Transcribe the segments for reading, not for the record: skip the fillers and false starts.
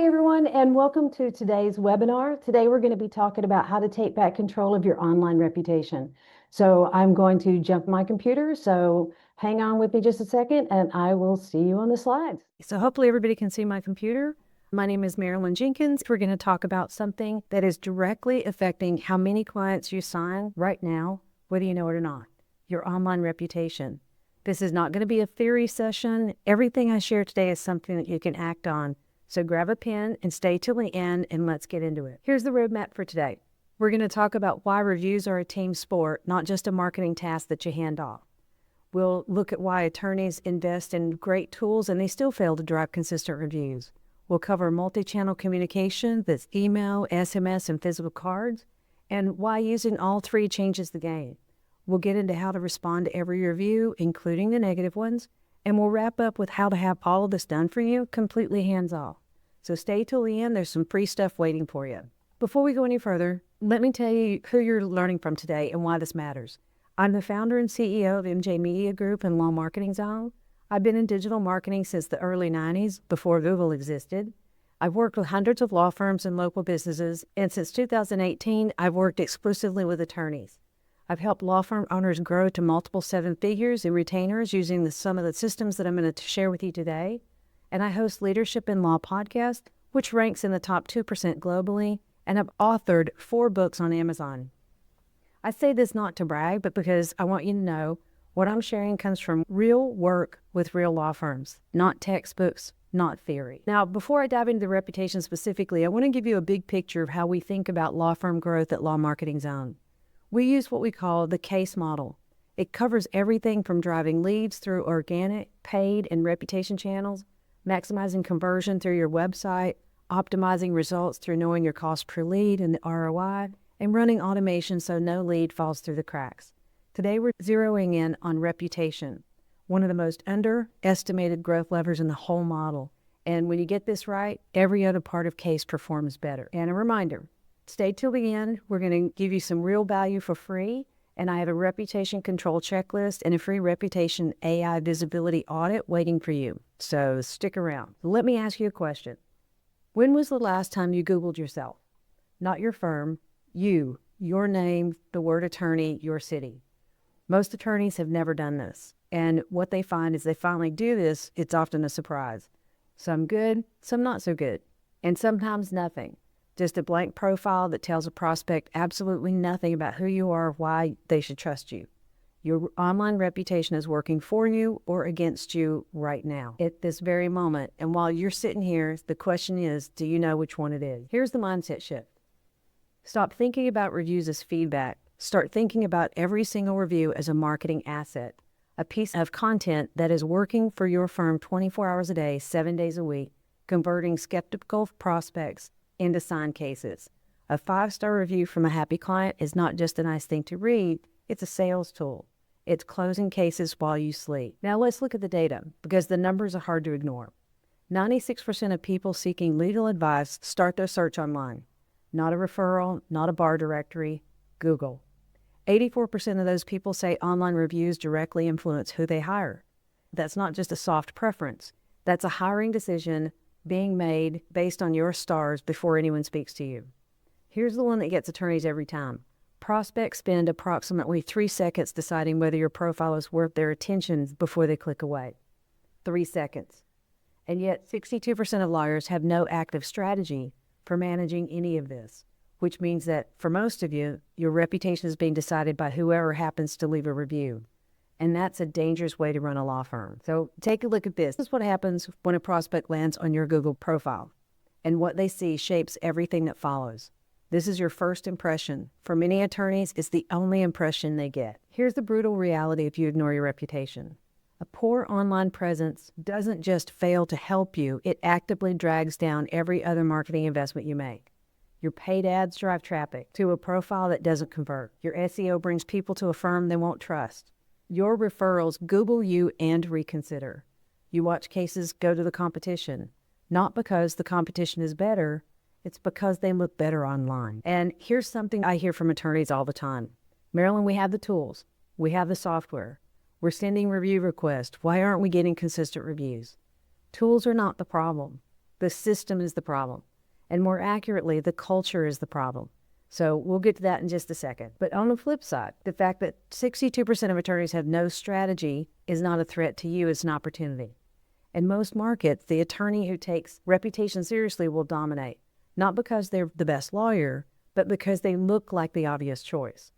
Hi, everyone, and welcome to today's webinar. Today, we're going to be talking about how to take back control of your online reputation. So I'm going to jump my computer, so hang on with me just a second, and I will see you on the slides. So hopefully everybody can see my computer. My name is Marilyn Jenkins. We're going to talk about something that is directly affecting how many clients you sign right now, whether you know it or not, your online reputation. This is not going to be a theory session. Everything I share today is something that you can act on. So grab a pen and stay till the end, and let's get into it. Here's the roadmap for today. We're going to talk about why reviews are a team sport, not just a marketing task that you hand off. We'll look at why attorneys invest in great tools and they still fail to drive consistent reviews. We'll cover multi-channel communication, that's email, SMS, and physical cards, and why using all three changes the game. We'll get into how to respond to every review, including the negative ones, and we'll wrap up with how to have all of this done for you completely hands-off. So stay till the end. There's some free stuff waiting for you. Before we go any further, let me tell you who you're learning from today and why this matters. I'm the founder and CEO of MJ Media Group and Law Marketing Zone. I've been in digital marketing since the early 90s, before Google existed. I've worked with hundreds of law firms and local businesses, and since 2018, I've worked exclusively with attorneys. I've helped law firm owners grow to multiple seven figures in retainers using some of the systems that I'm going to share with you today. And I host Leadership in Law podcast, which ranks in the top 2% globally, and I've authored 4 books on Amazon. I say this not to brag, but because I want you to know what I'm sharing comes from real work with real law firms, not textbooks, not theory. Now, before I dive into the reputation specifically, I want to give you a big picture of how we think about law firm growth at Law Marketing Zone. We use what we call the case model. It covers everything from driving leads through organic, paid, and reputation channels, maximizing conversion through your website, optimizing results through knowing your cost per lead and the ROI, and running automation so no lead falls through the cracks. Today, we're zeroing in on reputation, one of the most underestimated growth levers in the whole model. And when you get this right, every other part of case performs better. And a reminder, stay till the end. We're going to give you some real value for free. And I have a reputation control checklist and a free reputation AI visibility audit waiting for you. So stick around. Let me ask you a question. When was the last time you Googled yourself? Not your firm, you, your name, the word attorney, your city. Most attorneys have never done this. And what they find is they finally do this, it's often a surprise. Some good, some not so good. And sometimes nothing. Just a blank profile that tells a prospect absolutely nothing about who you are or why they should trust you. Your online reputation is working for you or against you right now at this very moment. And while you're sitting here, the question is, do you know which one it is? Here's the mindset shift. Stop thinking about reviews as feedback. Start thinking about every single review as a marketing asset, a piece of content that is working for your firm 24 hours a day, 7 days a week, converting skeptical prospects into signed cases. A 5-star review from a happy client is not just a nice thing to read, it's a sales tool. It's closing cases while you sleep. Now let's look at the data, because the numbers are hard to ignore. 96% of people seeking legal advice start their search online. Not a referral, not a bar directory, Google. 84% of those people say online reviews directly influence who they hire. That's not just a soft preference. That's a hiring decision being made based on your stars before anyone speaks to you. Here's the one that gets attorneys every time. Prospects spend approximately 3 seconds deciding whether your profile is worth their attention before they click away. 3 seconds. And yet 62% of lawyers have no active strategy for managing any of this, which means that for most of you, your reputation is being decided by whoever happens to leave a review. And that's a dangerous way to run a law firm. So take a look at this. This is what happens when a prospect lands on your Google profile. And what they see shapes everything that follows. This is your first impression. For many attorneys, it's the only impression they get. Here's the brutal reality if you ignore your reputation. A poor online presence doesn't just fail to help you, it actively drags down every other marketing investment you make. Your paid ads drive traffic to a profile that doesn't convert. Your SEO brings people to a firm they won't trust. Your referrals Google you and reconsider. You watch cases go to the competition, not because the competition is better, it's because they look better online. And here's something I hear from attorneys all the time. Marilyn, we have the tools. We have the software. We're sending review requests. Why aren't we getting consistent reviews? Tools are not the problem. The system is the problem. And more accurately, the culture is the problem. So we'll get to that in just a second. But on the flip side, the fact that 62% of attorneys have no strategy is not a threat to you, it's an opportunity. In most markets, the attorney who takes reputation seriously will dominate, not because they're the best lawyer, but because they look like the obvious choice.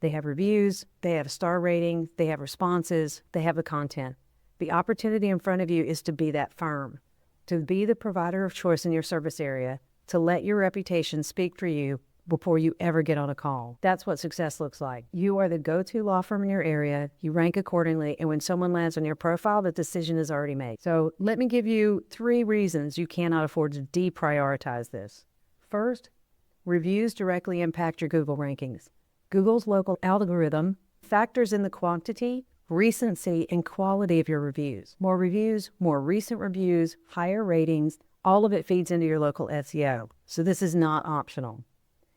They have reviews, they have a star rating, they have responses, they have the content. The opportunity in front of you is to be that firm, to be the provider of choice in your service area, to let your reputation speak for you before you ever get on a call. That's what success looks like. You are the go-to law firm in your area, you rank accordingly, and when someone lands on your profile, the decision is already made. So let me give you 3 reasons you cannot afford to deprioritize this. First, reviews directly impact your Google rankings. Google's local algorithm factors in the quantity, recency, and quality of your reviews. More reviews, more recent reviews, higher ratings, all of it feeds into your local SEO. So this is not optional.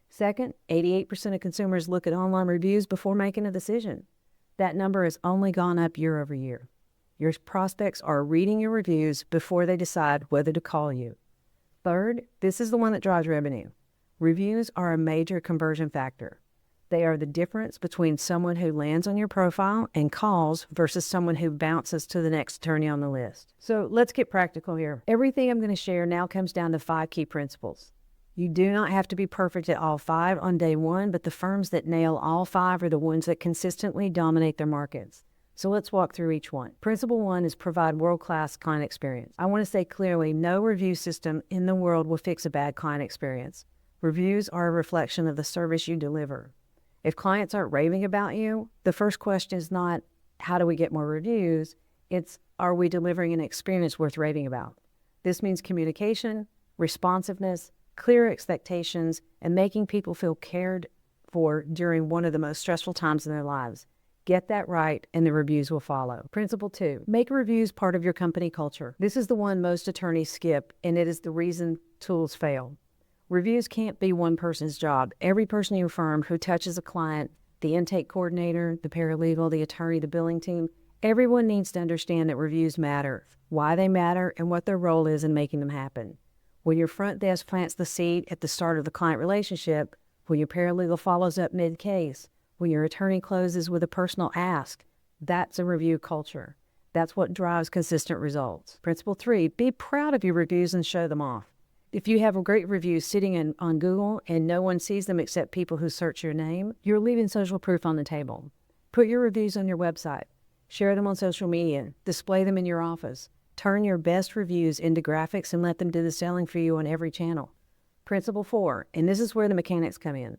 Second, 88% of consumers look at online reviews before making a decision. That number has only gone up year over year. Your prospects are reading your reviews before they decide whether to call you. Third, this is the one that drives revenue. Reviews are a major conversion factor. They are the difference between someone who lands on your profile and calls versus someone who bounces to the next attorney on the list. So let's get practical here. Everything I'm going to share now comes down to 5 key principles. You do not have to be perfect at all 5 on day 1, but the firms that nail all 5 are the ones that consistently dominate their markets. So let's walk through each one. Principle 1 is provide world-class client experience. I want to say clearly, no review system in the world will fix a bad client experience. Reviews are a reflection of the service you deliver. If clients aren't raving about you, the first question is not, how do we get more reviews? It's, are we delivering an experience worth raving about? This means communication, responsiveness, clear expectations, and making people feel cared for during one of the most stressful times in their lives. Get that right, and the reviews will follow. Principle 2, make reviews part of your company culture. This is the one most attorneys skip, and it is the reason tools fail. Reviews can't be one person's job. Every person in your firm who touches a client, the intake coordinator, the paralegal, the attorney, the billing team, everyone needs to understand that reviews matter, why they matter, and what their role is in making them happen. When your front desk plants the seed at the start of the client relationship, when your paralegal follows up mid-case, when your attorney closes with a personal ask, that's a review culture. That's what drives consistent results. Principle 3, be proud of your reviews and show them off. If you have a great review sitting on Google and no one sees them except people who search your name, you're leaving social proof on the table. Put your reviews on your website. Share them on social media. Display them in your office. Turn your best reviews into graphics and let them do the selling for you on every channel. Principle 4, and this is where the mechanics come in.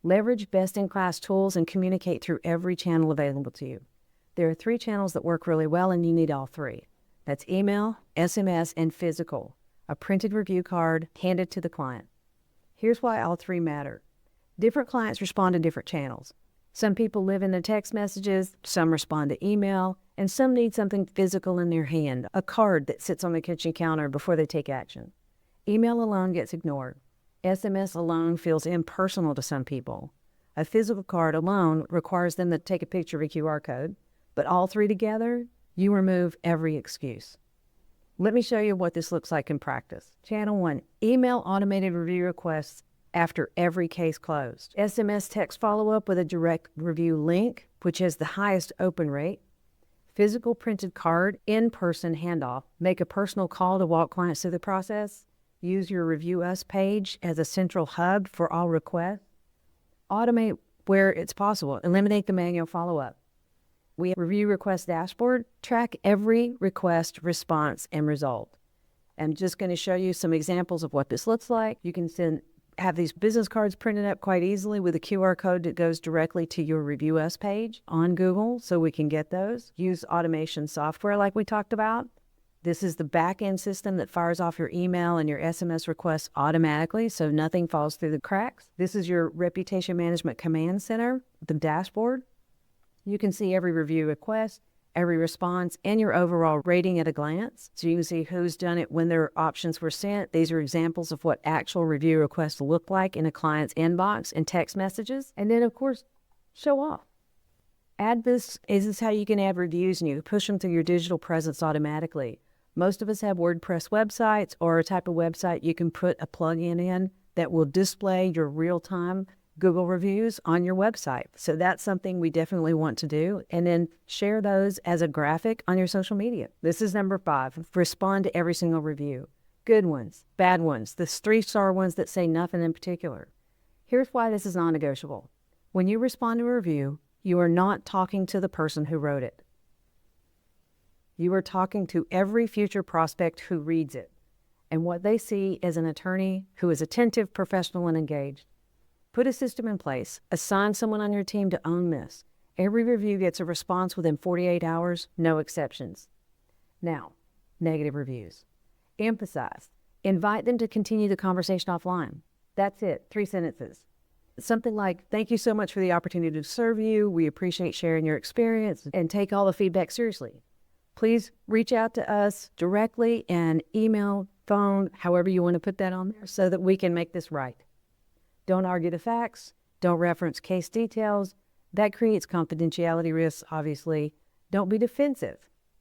Leverage best-in-class tools and communicate through every channel available to you. There are 3 channels that work really well, and you need all 3. That's email, SMS, and physical. A printed review card handed to the client. Here's why all 3 matter. Different clients respond to different channels. Some people live in the text messages, some respond to email, and some need something physical in their hand, a card that sits on the kitchen counter before they take action. Email alone gets ignored. SMS alone feels impersonal to some people. A physical card alone requires them to take a picture of a QR code, but all 3 together, you remove every excuse. Let me show you what this looks like in practice. Channel 1, email automated review requests after every case closed. SMS text follow-up with a direct review link, which has the highest open rate. Physical printed card, in-person handoff. Make a personal call to walk clients through the process. Use your Review Us page as a central hub for all requests. Automate where it's possible. Eliminate the manual follow-up. We have a review request dashboard. Track every request, response, and result. I'm just going to show you some examples of what this looks like. You can have these business cards printed up quite easily with a QR code that goes directly to your Review Us page on Google, so we can get those. Use automation software like we talked about. This is the back-end system that fires off your email and your SMS requests automatically, so nothing falls through the cracks. This is your Reputation Management Command Center, the dashboard. You can see every review request, every response, and your overall rating at a glance. So you can see who's done it, when their options were sent. These are examples of what actual review requests look like in a client's inbox and text messages. And then, of course, show off. Add this. This is how you can add reviews, and you push them through your digital presence automatically. Most of us have WordPress websites or a type of website you can put a plugin in that will display your real-time Google reviews on your website. So that's something we definitely want to do. And then share those as a graphic on your social media. This is number 5. Respond to every single review. Good ones, bad ones, the 3-star ones that say nothing in particular. Here's why this is non-negotiable. When you respond to a review, you are not talking to the person who wrote it. You are talking to every future prospect who reads it. And what they see is an attorney who is attentive, professional, and engaged. Put a system in place. Assign someone on your team to own this. Every review gets a response within 48 hours, no exceptions. Now, negative reviews. Emphasize. Invite them to continue the conversation offline. That's it. 3 sentences. Something like, thank you so much for the opportunity to serve you. We appreciate sharing your experience and take all the feedback seriously. Please reach out to us directly and email, phone, however you want to put that on there so that we can make this right. Don't argue the facts. Don't reference case details. That creates confidentiality risks, obviously. Don't be defensive.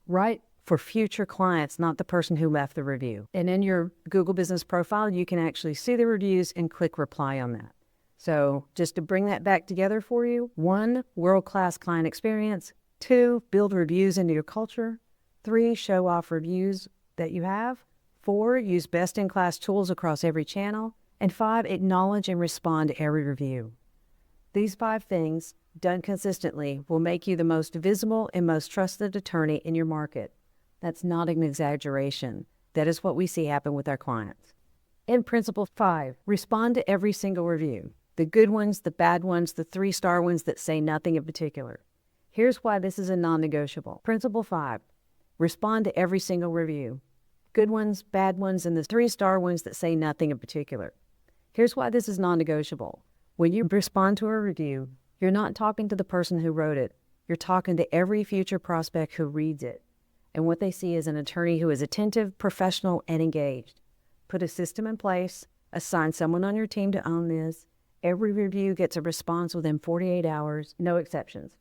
Write for future clients, not the person who left the review. And in your Google Business Profile, you can actually see the reviews and click reply on that. So just to bring that back together for you, 1, world-class client experience. 2, build reviews into your culture. 3, show off reviews that you have. 4, use best-in-class tools across every channel. And 5, acknowledge and respond to every review. These 5 things, done consistently, will make you the most visible and most trusted attorney in your market. That's not an exaggeration. That is what we see happen with our clients. And principle 5, respond to every single review. The good ones, the bad ones, the 3-star ones that say nothing in particular. Here's why this is a non-negotiable. Principle 5, respond to every single review. Good ones, bad ones, and the 3-star ones that say nothing in particular. Here's why this is non-negotiable. When you respond to a review, you're not talking to the person who wrote it. You're talking to every future prospect who reads it. And what they see is an attorney who is attentive, professional, and engaged. Put a system in place. Assign someone on your team to own this. Every review gets a response within 48 hours, no exceptions.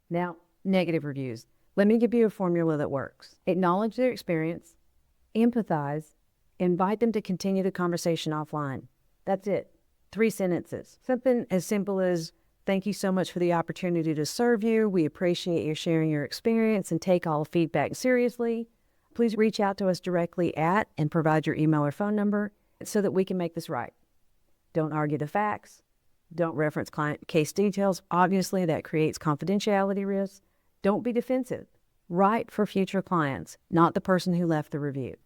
Now, negative reviews. Let me give you a formula that works. Acknowledge their experience, empathize, invite them to continue the conversation offline. That's it. 3 sentences. Something as simple as, thank you so much for the opportunity to serve you. We appreciate you sharing your experience and take all feedback seriously. Please reach out to us directly at and provide your email or phone number so that we can make this right. Don't argue the facts. Don't reference client case details. Obviously, that creates confidentiality risks. Don't be defensive. Write for future clients, not the person who left the review.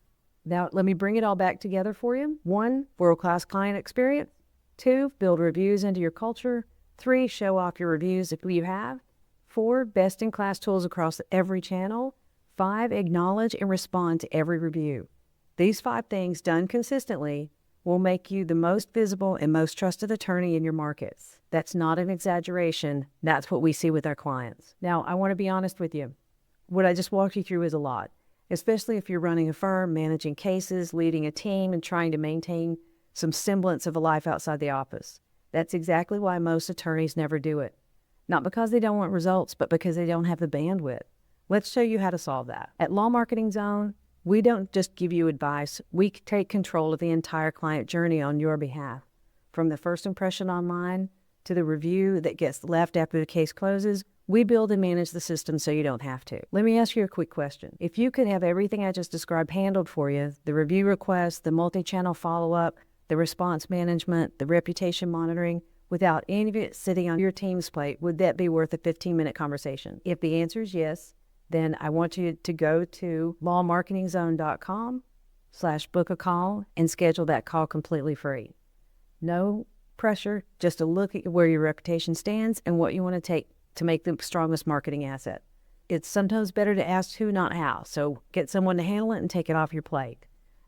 Now, let me bring it all back together for you. 1, world-class client experience. 2, build reviews into your culture. 3, show off your reviews if you have. 4, best-in-class tools across every channel. 5, acknowledge and respond to every review. These 5 things done consistently will make you the most visible and most trusted attorney in your markets. That's not an exaggeration. That's what we see with our clients. Now, I want to be honest with you. What I just walked you through is a lot, especially if you're running a firm, managing cases, leading a team, and trying to maintain some semblance of a life outside the office. That's exactly why most attorneys never do it. Not because they don't want results, but because they don't have the bandwidth. Let's show you how to solve that. At Law Marketing Zone, we don't just give you advice. We take control of the entire client journey on your behalf. From the first impression online to the review that gets left after the case closes, we build and manage the system so you don't have to. Let me ask you a quick question. If you could have everything I just described handled for you, the review request, the multi-channel follow-up, the response management, the reputation monitoring, without any of it sitting on your team's plate, would that be worth a 15-minute conversation? If the answer is yes, then I want you to go to lawmarketingzone.com/book a call and schedule that call completely free. No pressure, just a look at where your reputation stands and what you want to take to make the strongest marketing asset. It's sometimes better to ask who, not how. So get someone to handle it and take it off your plate.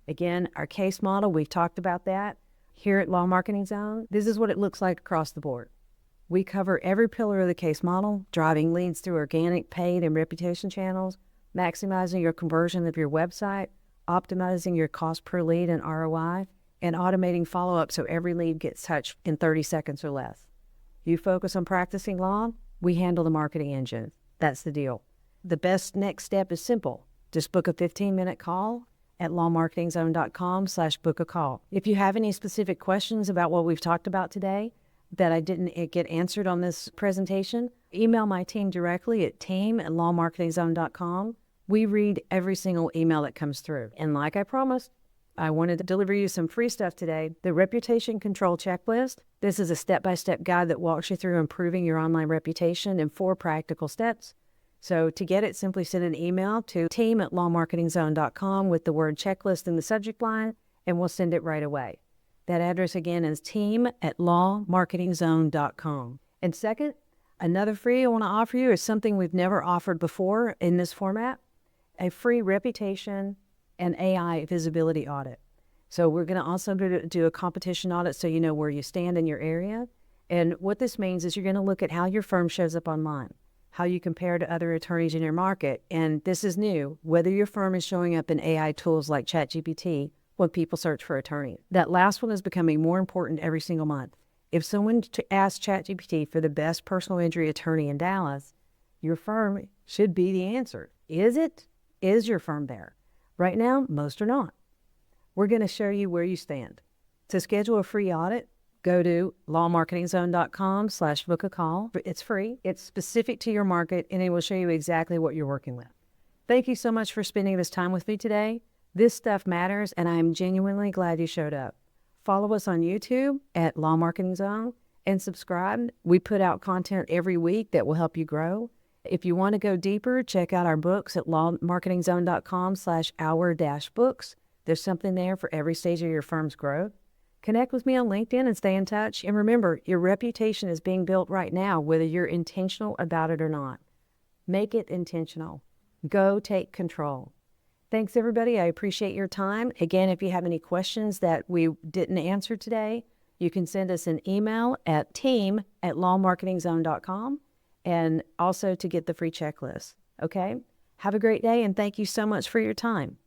Again, our case model, we've talked about that. Here at Law Marketing Zone, this is what it looks like across the board. We cover every pillar of the case model, driving leads through organic, paid, and reputation channels, maximizing your conversion of your website, optimizing your cost per lead and ROI, and automating follow-up so every lead gets touched in 30 seconds or less. You focus on practicing law, we handle the marketing engine. That's the deal. The best next step is simple. Just book a 15-minute call at lawmarketingzone.com/book a call. If you have any specific questions about what we've talked about today that I didn't get answered on this presentation, email my team directly at team@lawmarketingzone.com. We read every single email that comes through. And like I promised, I wanted to deliver you some free stuff today. The Reputation Control Checklist. This is a step-by-step guide that walks you through improving your online reputation in 4 practical steps. So to get it, simply send an email to team@lawmarketingzone.com with the word checklist in the subject line, and we'll send it right away. That address again is team@lawmarketingzone.com. And second, another free I want to offer you is something we've never offered before in this format, a free reputation and AI visibility audit. So we're going to also do a competition audit so you know where you stand in your area. And what this means is you're going to look at how your firm shows up online, how you compare to other attorneys in your market. And this is new, whether your firm is showing up in AI tools like ChatGPT when people search for attorney. That last one is becoming more important every single month. If someone asks ChatGPT for the best personal injury attorney in Dallas, your firm should be the answer. Is it? Is your firm there? Right now, most are not. We're going to show you where you stand. To schedule a free audit, go to lawmarketingzone.com/book a call. It's free. It's specific to your market, and it will show you exactly what you're working with. Thank you so much for spending this time with me today. This stuff matters, and I'm genuinely glad you showed up. Follow us on YouTube at Law Marketing Zone and subscribe. We put out content every week that will help you grow. If you want to go deeper, check out our books at lawmarketingzone.com/our-books. There's something there for every stage of your firm's growth. Connect with me on LinkedIn and stay in touch. And remember, your reputation is being built right now, whether you're intentional about it or not. Make it intentional. Go take control. Thanks, everybody. I appreciate your time. Again, if you have any questions that we didn't answer today, you can send us an email at team@lawmarketingzone.com, and also to get the free checklist. Okay? Have a great day, and thank you so much for your time.